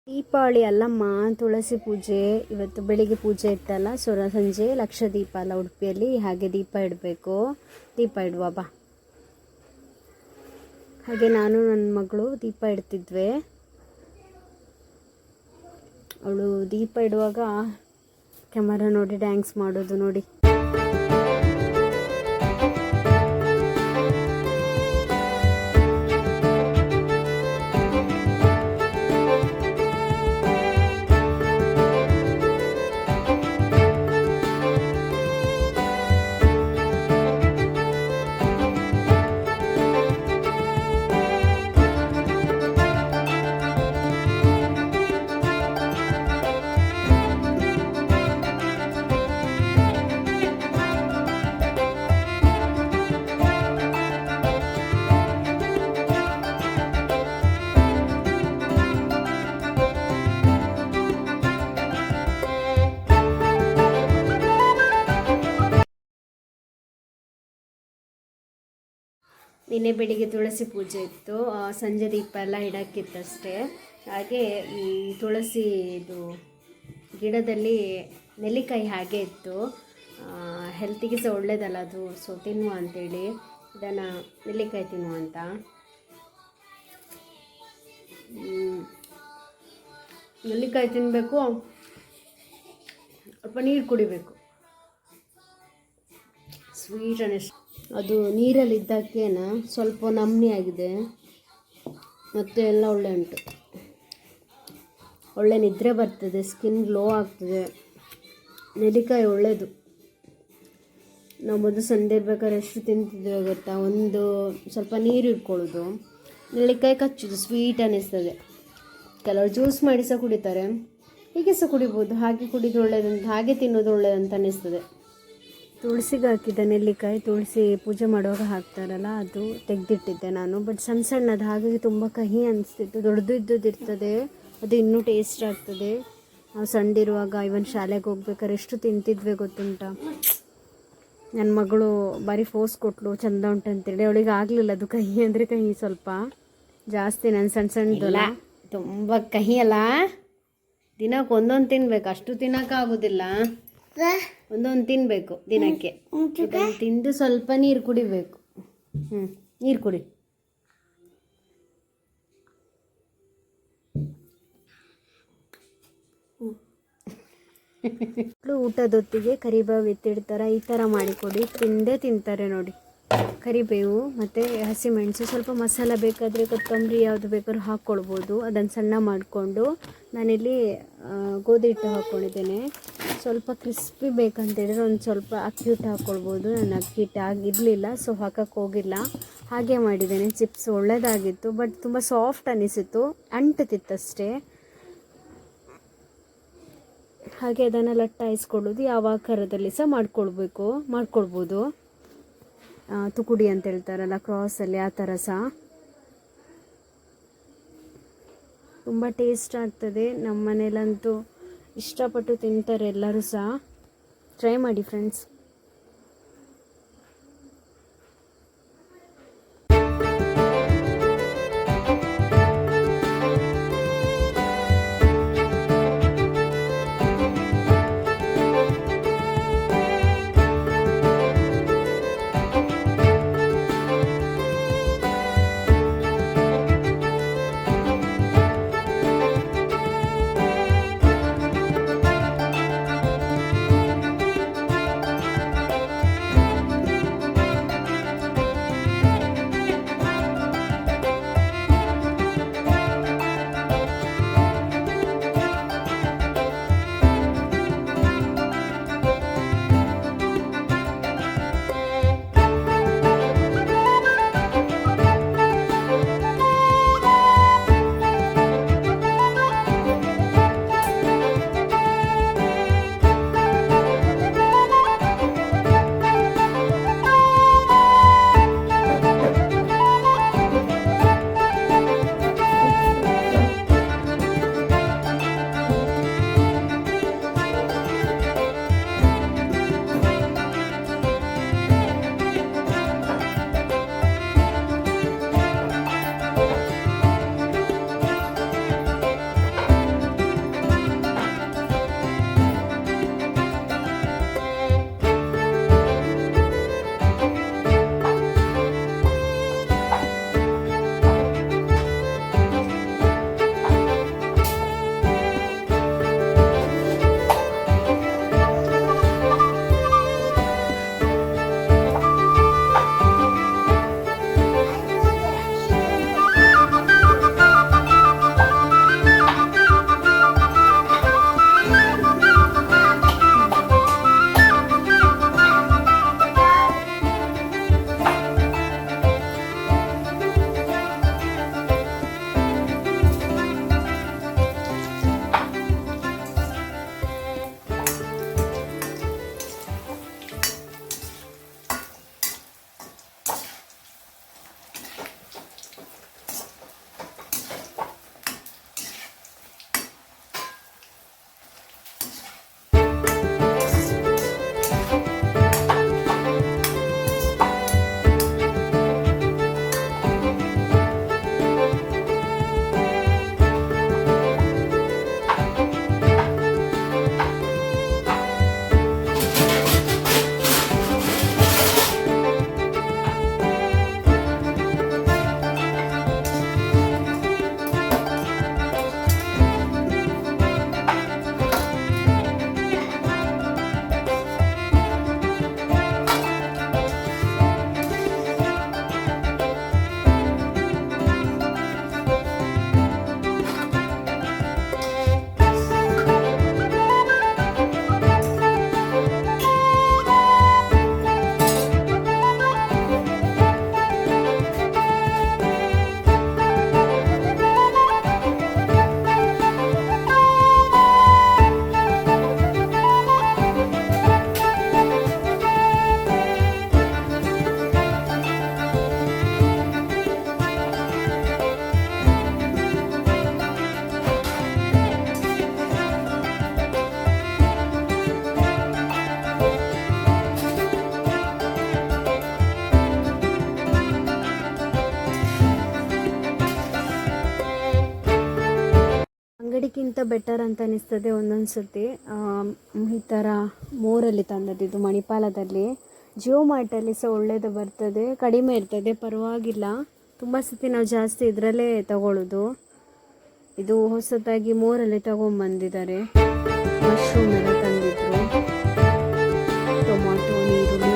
ದೀಪಾವಳಿ ಅಲ್ಲಮ್ಮ, ತುಳಸಿ ಪೂಜೆ. ಇವತ್ತು ಬೆಳಿಗ್ಗೆ ಪೂಜೆ ಇತ್ತಲ್ಲ, ಸಂಜೆ ಲಕ್ಷ ದೀಪ ಅಲ್ಲ ಉಡುಪಿಯಲ್ಲಿ, ಹಾಗೆ ದೀಪ ಇಡಬೇಕು. ದೀಪ ಇಡುವ ಬಾ. ಹಾಗೆ ನಾನು ನನ್ನ ಮಗಳು ದೀಪ ಇಡ್ತಿದ್ವಿ. ಅವಳು ದೀಪ ಇಡುವಾಗ ಕ್ಯಾಮರಾ ನೋಡಿ ಡ್ಯಾನ್ಸ್ ಮಾಡೋದು ನೋಡಿ. ನಿನ್ನೆ ಬೆಳಿಗ್ಗೆ ತುಳಸಿ ಪೂಜೆ ಇತ್ತು, ಸಂಜೆ ದೀಪ ಎಲ್ಲ ಇಡೋಕ್ಕಿತ್ತಷ್ಟೇ. ಹಾಗೆ ಈ ತುಳಸಿ ಇದು ಗಿಡದಲ್ಲಿ ನೆಲ್ಲಿಕಾಯಿ ಹಾಗೆ ಇತ್ತು. ಹೆಲ್ತಿಗೆ ಸಹ ಒಳ್ಳೇದಲ್ಲ ಅದು, ಸೊ ತಿನ್ನುವ ಅಂಥೇಳಿ ಇದನ್ನು ನೆಲ್ಲಿಕಾಯಿ ತಿನ್ನುವ ಅಂತ. ನೆಲ್ಲಿಕಾಯಿ ತಿನ್ನಬೇಕು, ಸ್ವಲ್ಪ ನೀರು ಕುಡಿಬೇಕು, ಸ್ವೀಟ್ ಅನ್ನಿಸ್ತು. ಅದು ನೀರಲ್ಲಿ ಇದ್ದಕ್ಕೇನ ಸ್ವಲ್ಪ ನಮ್ನಿ ಆಗಿದೆ, ಮತ್ತು ಎಲ್ಲ ಒಳ್ಳೆ ಉಂಟು. ಒಳ್ಳೆ ನಿದ್ರೆ ಬರ್ತದೆ, ಸ್ಕಿನ್ ಗ್ಲೋ ಆಗ್ತದೆ. ನೆಲ್ಲಿಕಾಯಿ ಒಳ್ಳೆಯದು. ನಾವು ಮೊದಲು ಸಂಡೆ ಇರ್ಬೇಕಾದ್ರೆ ಎಷ್ಟು ತಿಂತಿದ್ದೇವೆ ಗೊತ್ತಾ, ಒಂದು ಸ್ವಲ್ಪ ನೀರು ಇಟ್ಕೊಳ್ಳೋದು, ನೆಲ್ಲಿಕಾಯಿ ಕಚ್ಚೋದು, ಸ್ವೀಟ್ ಅನ್ನಿಸ್ತದೆ. ಕೆಲವರು ಜ್ಯೂಸ್ ಮಾಡಿ ಸಹ ಕುಡಿತಾರೆ, ಹೀಗೆ ಸಹ ಕುಡಿಬೋದು. ಹಾಗೆ ಕುಡಿದು ಒಳ್ಳೆಯದಂತ, ಹಾಗೆ ತಿನ್ನೋದು ಒಳ್ಳೆಯದಂತ ಅನ್ನಿಸ್ತದೆ. ತುಳಸಿಗೆ ಹಾಕಿದ್ದ ನೆಲ್ಲಿಕಾಯಿ, ತುಳಸಿ ಪೂಜೆ ಮಾಡುವಾಗ ಹಾಕ್ತಾರಲ್ಲ, ಅದು ತೆಗೆದಿಟ್ಟಿದ್ದೆ ನಾನು. ಬಟ್ ಸಣ್ಣ ಸಣ್ಣದು, ಹಾಗಾಗಿ ತುಂಬ ಕಹಿ ಅನಿಸ್ತಿತ್ತು. ದೊಡ್ಡದು ಇರ್ತದೆ, ಅದು ಇನ್ನೂ ಟೇಸ್ಟ್ ಆಗ್ತದೆ. ನಾವು ಸಣ್ಣದಿರುವಾಗ ಇವನ್ ಶಾಲೆಗೆ ಹೋಗ್ಬೇಕಾದ್ರೆ ಎಷ್ಟು ತಿಂತಿದ್ವಿ ಗೊತ್ತುಂಟ. ನನ್ನ ಮಗಳು ಬಾರಿ ಫೋರ್ಸ್ ಕೊಟ್ಟಳು, ಚಂದ ಉಂಟಂತೇಳಿ. ಅವಳಿಗೆ ಆಗಲಿಲ್ಲ ಅದು ಕಹಿ ಅಂದರೆ ಕಹಿ ಸ್ವಲ್ಪ ಜಾಸ್ತಿ. ನಾನು ಸಣ್ಣದಲ್ಲ, ತುಂಬ ಕಹಿ ಅಲ್ಲ. ದಿನಕ್ಕೆ ಒಂದೊಂದು ತಿನ್ಬೇಕು, ಅಷ್ಟು ತಿನ್ನೋಕ್ಕಾಗೋದಿಲ್ಲ. ಒಂದೊಂದು ತಿನ್ನಬೇಕು ದಿನಕ್ಕೆ. ಇದನ್ನು ತಿಂದು ಸ್ವಲ್ಪ ನೀರು ಕುಡಿಬೇಕು. ನೀರು ಕುಡಿ. ಊಟದೊತ್ತಿಗೆ ಕರಿಬೇವು ಎತ್ತಿಡ್ತಾರೆ, ಈ ಥರ ಮಾಡಿಕೊಡಿ, ತಿಂತಾರೆ ನೋಡಿ. ಕರಿಬೇವು ಮತ್ತು ಹಸಿಮೆಣಸು, ಸ್ವಲ್ಪ ಮಸಾಲ ಬೇಕಾದರೆ ಕೊತ್ತಂಬರಿ ಯಾವುದು ಬೇಕಾದ್ರೂ ಹಾಕ್ಕೊಳ್ಬೋದು. ಅದನ್ನು ಸಣ್ಣ ಮಾಡಿಕೊಂಡು ನಾನಿಲ್ಲಿ ಗೋಧಿ ಹಿಟ್ಟು ಹಾಕ್ಕೊಂಡಿದ್ದೇನೆ. ಸ್ವಲ್ಪ ಕ್ರಿಸ್ಪಿ ಬೇಕಂತೇಳಿದ್ರೆ ಒಂದು ಸ್ವಲ್ಪ ಅಕ್ಕಿ ಹಿಟ್ಟು ಹಾಕ್ಕೊಳ್ಬೋದು. ನಾನು ಅಕ್ಕಿ ಹಿಟ್ಟು ಆಗಿರಲಿಲ್ಲ, ಸೊ ಹಾಕಕ್ಕೆ ಹೋಗಿಲ್ಲ, ಹಾಗೆ ಮಾಡಿದ್ದೇನೆ. ಚಿಪ್ಸ್ ಒಳ್ಳೆಯದಾಗಿತ್ತು, ಬಟ್ ತುಂಬ ಸಾಫ್ಟ್ ಅನಿಸಿತು, ಅಂಟುತ್ತಿತ್ತಷ್ಟೇ. ಹಾಗೆ ಅದನ್ನು ಲಟ್ಟಾಯಿಸ್ಕೊಳ್ಳೋದು ಯಾವ ಆಕಾರದಲ್ಲಿ ಸಹ ಮಾಡ್ಕೊಳ್ಬೋದು. ತುಕುಡಿ ಅಂತ ಹೇಳ್ತಾರಲ್ಲ ಕ್ರಾಸಲ್ಲಿ, ಆ ಥರ ಸಹ ತುಂಬ ಟೇಸ್ಟ್ ಆಗ್ತದೆ. ನಮ್ಮ ಮನೇಲಂತೂ ಇಷ್ಟಪಟ್ಟು ತಿಂತಾರೆ ಎಲ್ಲರೂ ಸಹ. ಟ್ರೈ ಮಾಡಿ ಫ್ರೆಂಡ್ಸ್. ಅಂಗಡಿಗಿಂತ ಬೆಟರ್ ಅಂತ ಅನಿಸ್ತದೆ ಒಂದೊಂದು ಸತಿ. ಈ ಥರ ಮೋರಲ್ಲಿ ತಂದದ್ದು, ಇದು ಮಣಿಪಾಲದಲ್ಲಿ. ಜಿಯೋ ಮಾರ್ಟಲ್ಲಿ ಸಹ ಒಳ್ಳೆಯದು ಬರ್ತದೆ, ಕಡಿಮೆ ಇರ್ತದೆ, ಪರವಾಗಿಲ್ಲ. ತುಂಬ ಸತಿ ನಾವು ಜಾಸ್ತಿ ಇದರಲ್ಲೇ ತಗೊಳ್ಳೋದು. ಇದು ಹೊಸದಾಗಿ ಮೋರಲ್ಲಿ ತಗೊಂಬಂದಿದ್ದಾರೆ. ಮಶ್ರೂಮ್ ಎಲ್ಲ ತಂದಿದ್ರು, ಟೊಮಾಟೊ, ನೀರುಳ್ಳಿ,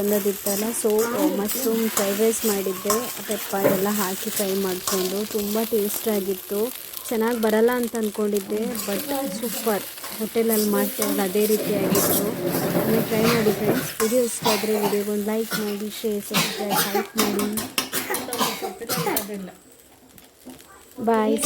ತಂದದಿತ್ತಲ್ಲ, ಸೊ ಮಶ್ರೂಮ್ ಫ್ರೈಡ್ ರೈಸ್ ಮಾಡಿದ್ದೆ. ಪೆಪ್ಪರ್ ಎಲ್ಲ ಹಾಕಿ ಫ್ರೈ ಮಾಡಿಕೊಂಡು ತುಂಬ ಟೇಸ್ಟಾಗಿತ್ತು. ಚೆನ್ನಾಗಿ ಬರಲ್ಲ ಅಂತ ಅಂದ್ಕೊಂಡಿದ್ದೆ, ಬಟ್ ಸೂಪರ್. ಹೋಟೆಲಲ್ಲಿ ಮಾಡ್ತಾರಲ್ಲ ಅದೇ ರೀತಿಯಾಗಿತ್ತು. ನೀವು ಟ್ರೈ ಮಾಡಿ ಫ್ರೆಂಡ್ಸ್. ವಿಡಿಯೋ ಇಷ್ಟ ಆದರೆ ವಿಡಿಯೋಗೊಂದು ಲೈಕ್ ಮಾಡಿ, ಶೇರ್, ಸಬ್ಸ್ಕ್ರೈಬ್, ಹೈಪ್ ಮಾಡಿ. ಬಾಯ್.